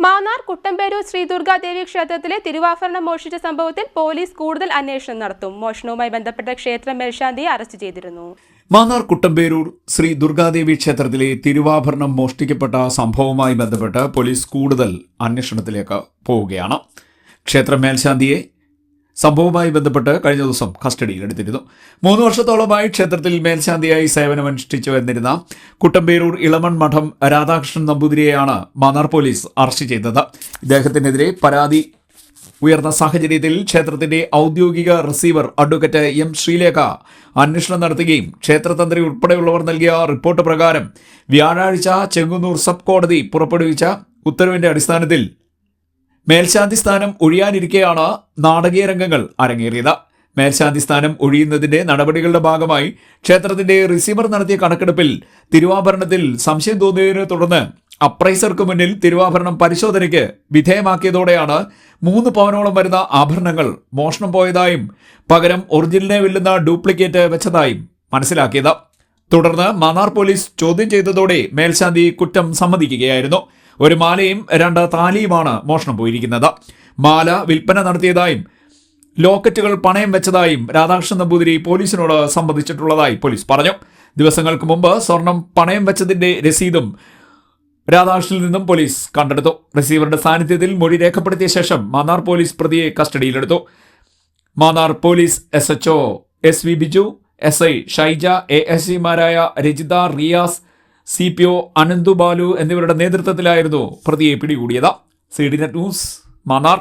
മാന്നാർ കുട്ടമ്പേരൂർ ശ്രീ ദുർഗാദേവി ക്ഷേത്രത്തിലെ തിരുവാഭരണം മോഷ്ടിച്ച സംഭവത്തിൽ പോലീസ് കൂടുതൽ അന്വേഷണം നടത്തും. മോഷണവുമായി ബന്ധപ്പെട്ട ക്ഷേത്ര മേൽശാന്തിയെ അറസ്റ്റ് ചെയ്തിരുന്നു. മാന്നാർ കുട്ടമ്പേരൂർ ശ്രീ ദുർഗാദേവി ക്ഷേത്രത്തിലെ തിരുവാഭരണം മോഷ്ടിക്കപ്പെട്ട സംഭവവുമായി ബന്ധപ്പെട്ട് പോലീസ് കൂടുതൽ അന്വേഷണത്തിലേക്ക് പോവുകയാണ്. ക്ഷേത്ര മേൽശാന്തിയെ സംഭവവുമായി ബന്ധപ്പെട്ട് കഴിഞ്ഞ ദിവസം കസ്റ്റഡിയിലെടുത്തിരുന്നു. 3 വർഷത്തോളമായി ക്ഷേത്രത്തിൽ മേൽശാന്തിയായി സേവനമനുഷ്ഠിച്ചു വന്നിരുന്ന കുട്ടമ്പേരൂർ ഇളമൺ മഠം രാധാകൃഷ്ണൻ നമ്പൂതിരിയെയാണ് മാന്നാർ പോലീസ് അറസ്റ്റ് ചെയ്തത്. ഇദ്ദേഹത്തിനെതിരെ പരാതി ഉയർന്ന സാഹചര്യത്തിൽ ക്ഷേത്രത്തിന്റെ ഔദ്യോഗിക റിസീവർ അഡ്വക്കേറ്റ് എം ശ്രീലേഖ അന്വേഷണം നടത്തുകയും ക്ഷേത്രതന്ത്രി ഉൾപ്പെടെയുള്ളവർ നൽകിയ റിപ്പോർട്ട് പ്രകാരം വ്യാഴാഴ്ച ചെങ്ങന്നൂർ സബ് കോടതി പുറപ്പെടുവിച്ച ഉത്തരവിന്റെ അടിസ്ഥാനത്തിൽ മേൽശാന്തി സ്ഥാനം ഒഴിയാനിരിക്കെയാണ് നാടകീയ രംഗങ്ങൾ അരങ്ങേറിയത്. മേൽശാന്തി സ്ഥാനം ഒഴിയുന്നതിന്റെ നടപടികളുടെ ഭാഗമായി ക്ഷേത്രത്തിന്റെ റിസീവർ നടത്തിയ കണക്കെടുപ്പിൽ തിരുവാഭരണത്തിൽ സംശയം തോന്നിയതിനെ തുടർന്ന് അപ്രൈസർക്ക് മുന്നിൽ തിരുവാഭരണം പരിശോധനയ്ക്ക് വിധേയമാക്കിയതോടെയാണ് 3 പവനോളം വരുന്ന ആഭരണങ്ങൾ മോഷണം പോയതായും പകരം ഒറിജിനലിനെ വെല്ലുന്ന ഡ്യൂപ്ലിക്കേറ്റ് വെച്ചതായും മനസ്സിലാക്കിയത്. തുടർന്ന് മാന്നാർ പോലീസ് ചോദ്യം ചെയ്തതോടെ മേൽശാന്തി കുറ്റം സമ്മതിക്കുകയായിരുന്നു. ഒരു മാലയും 2 താലിയുമാണ് മോഷണം പോയിരിക്കുന്നത്. മാല വിൽപ്പന നടത്തിയതായും ലോക്കറ്റുകൾ പണയം വെച്ചതായും രാധാകൃഷ്ണൻ നമ്പൂതിരി പോലീസിനോട് സമ്മതിച്ചിട്ടുള്ളതായി പോലീസ് പറഞ്ഞു. ദിവസങ്ങൾക്ക് മുമ്പ് സ്വർണം പണയം വെച്ചതിന്റെ രസീതും രാധാകൃഷ്ണനിൽ നിന്നും പോലീസ് കണ്ടെടുത്തു. റിസീവറുടെ സാന്നിധ്യത്തിൽ മൊഴി രേഖപ്പെടുത്തിയ ശേഷം മാന്നാർ പോലീസ് പ്രതിയെ കസ്റ്റഡിയിലെടുത്തു. Mannar police SHO SV Biju, SI Shaija, ASCമാരായ രജിത, റിയാസ്, CPO അനന്തു ബാലു എന്നിവരുടെ നേതൃത്വത്തിലായിരുന്നു പ്രതിയെ പിടികൂടിയത്. CDNet news, Mannar.